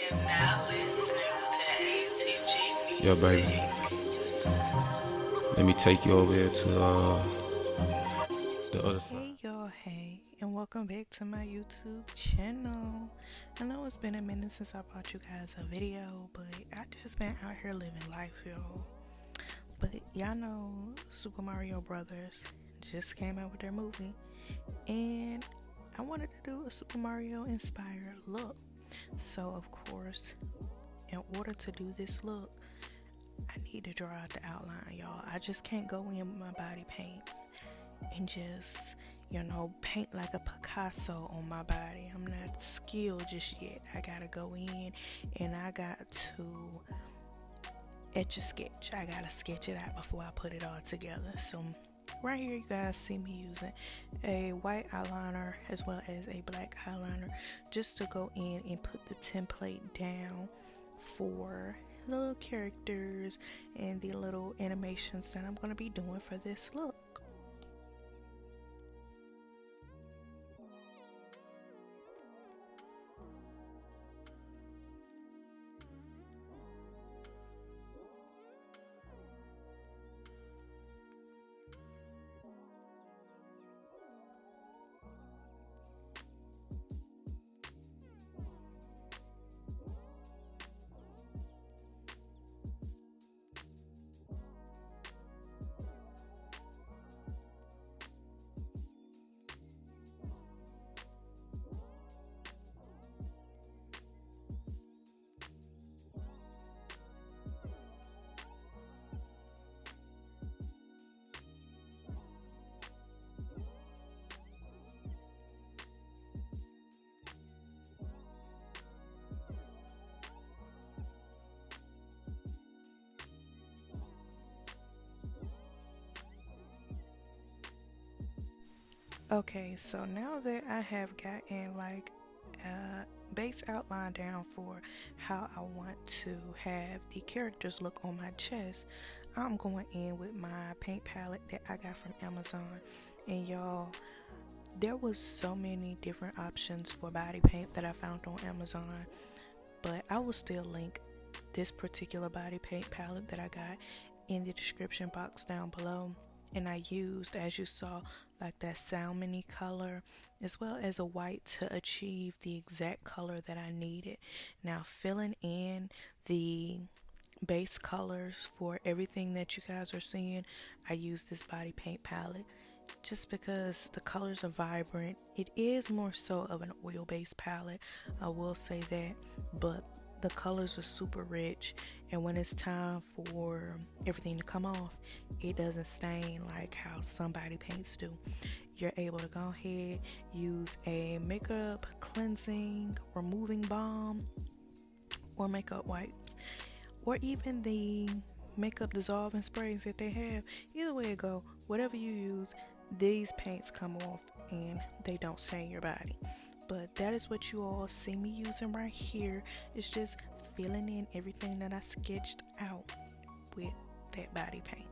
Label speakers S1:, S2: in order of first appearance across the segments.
S1: Yo, baby, let me take you over here to the other side.
S2: Hey y'all, hey, and welcome back to my YouTube channel. I know it's been a minute since I brought you guys a video, but I just been out here living life, y'all. But y'all know Super Mario Brothers just came out with their movie, and I wanted to do a Super Mario inspired look. So of course, in order to do this look, I need to draw out the outline, y'all. I just can't go in with my body paint and just, paint like a Picasso on my body. I'm not skilled just yet. I gotta go in and I got to etch a sketch. I gotta sketch it out before I put it all together. So right here you guys see me using a white eyeliner as well as a black eyeliner just to go in and put the template down for the little characters and the little animations that I'm going to be doing for this look. Okay, so now that I have gotten like a base outline down for how I want to have the characters look on my chest, I'm going in with my paint palette that I got from Amazon. And y'all, there was so many different options for body paint that I found on Amazon, but I will still link this particular body paint palette that I got in the description box down below. And I used, as you saw, like that salmony color as well as a white to achieve the exact color that I needed. Now filling in the base colors for everything that you guys are seeing, I use this body paint palette just because the colors are vibrant. It is more so of an oil based palette, I will say that, but the colors are super rich, and when it's time for everything to come off, it doesn't stain like how some body paints do. You're able to go ahead, use a makeup cleansing removing balm or makeup wipes, or even the makeup dissolving sprays that they have. Either way it go, whatever you use, these paints come off and they don't stain your body. But that is what you all see me using right here. It's just filling in everything that I sketched out with that body paint.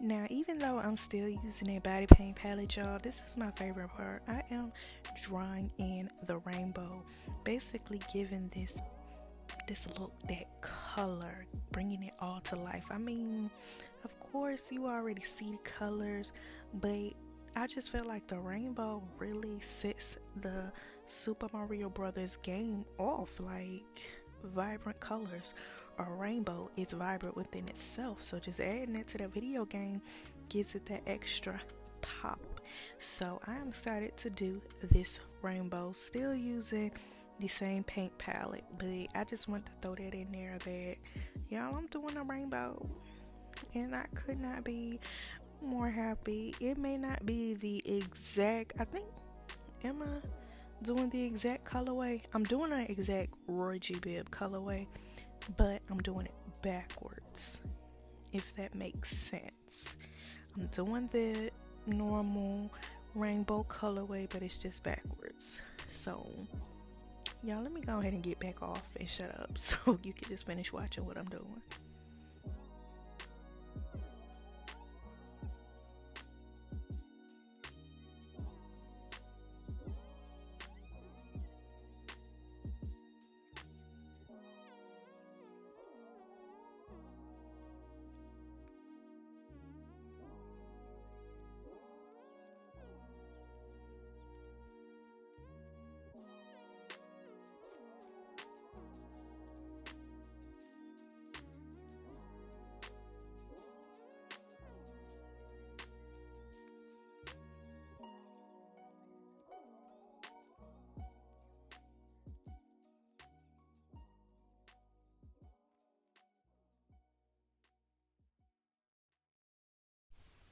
S2: Now, even though I'm still using a body paint palette, y'all, this is my favorite part. I am drawing in the rainbow, basically giving this look, that color, bringing it all to life. I mean, of course, you already see the colors, but I just feel like the rainbow really sets the Super Mario Brothers game off. Like, vibrant colors. A rainbow is vibrant within itself, so just adding it to the video game gives it that extra pop. So I'm excited to do this rainbow, still using the same paint palette, but I just want to throw that in there that, y'all, I'm doing a rainbow and I could not be more happy. It may not be the exact, I think, am I doing the exact colorway? I'm doing an exact Roy G. Biv colorway, but I'm doing it backwards, if that makes sense. I'm doing the normal rainbow colorway, but it's just backwards. So y'all, let me go ahead and get back off and shut up so you can just finish watching what I'm doing.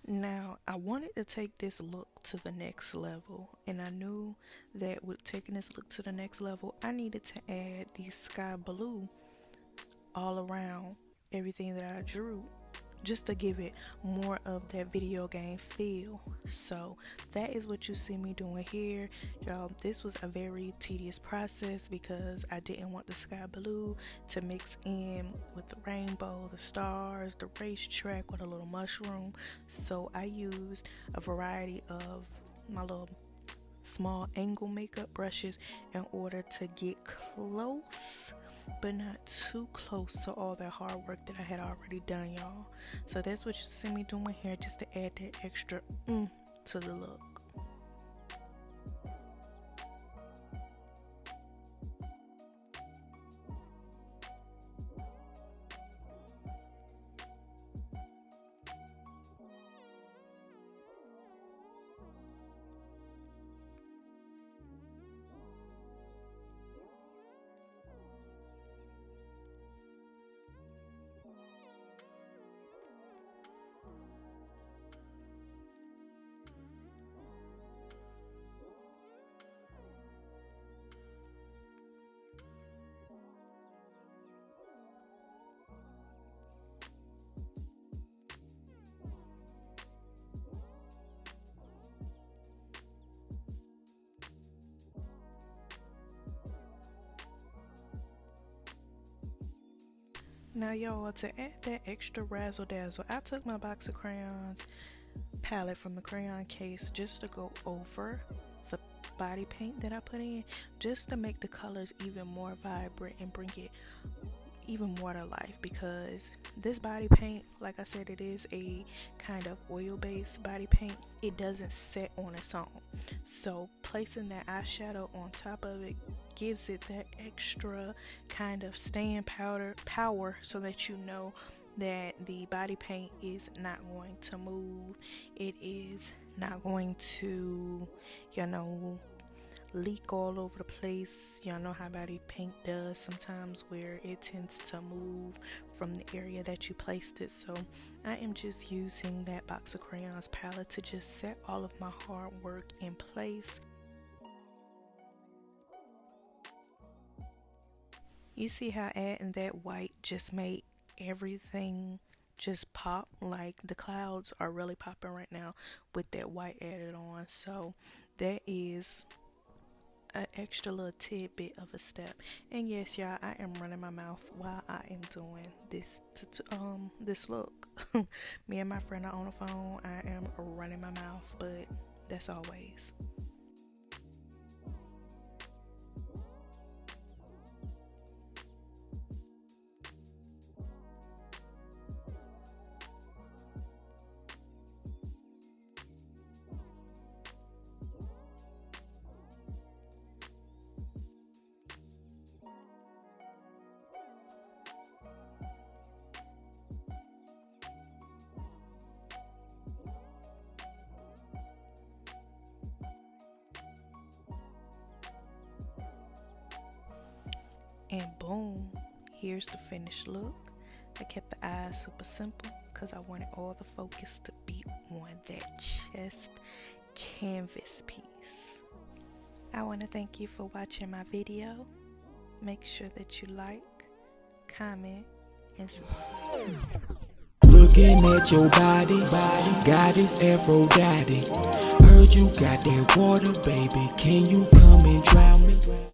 S2: Now, I wanted to take this look to the next level, and I knew that with taking this look to the next level, I needed to add the sky blue all around everything that I drew, just to give it more of that video game feel. So that is what you see me doing here, y'all. This was a very tedious process because I didn't want the sky blue to mix in with the rainbow, the stars, the racetrack, or the little mushroom. So I used a variety of my little small angle makeup brushes in order to get close, but not too close to all that hard work that I had already done, y'all. So that's what you see me doing here, just to add that extra to the look. Now, y'all, to add that extra razzle dazzle, I took my box of crayons palette from the crayon case just to go over the body paint that I put in, just to make the colors even more vibrant and bring it even more to life. Because this body paint, like I said, it is a kind of oil-based body paint. It doesn't set on its own, so placing that eyeshadow on top of it gives it that extra kind of staying power, so that you know that the body paint is not going to move. It is not going to, you know, leak all over the place. Y'all know how body paint does sometimes, where it tends to move from the area that you placed it. So I am just using that box of crayons palette to just set all of my hard work in place. You see how adding that white just made everything just pop? Like, the clouds are really popping right now with that white added on. So that is an extra little tidbit of a step. And yes, y'all, I am running my mouth while I am doing this this look. Me and my friend are on the phone. I am running my mouth, but that's always. And boom, here's the finished look. I kept the eyes super simple because I wanted all the focus to be on that chest canvas piece. I want to thank you for watching my video. Make sure that you like, comment, and subscribe.
S3: Looking at your body, goddess Aphrodite. Heard you got that water, baby. Can you come and drown me?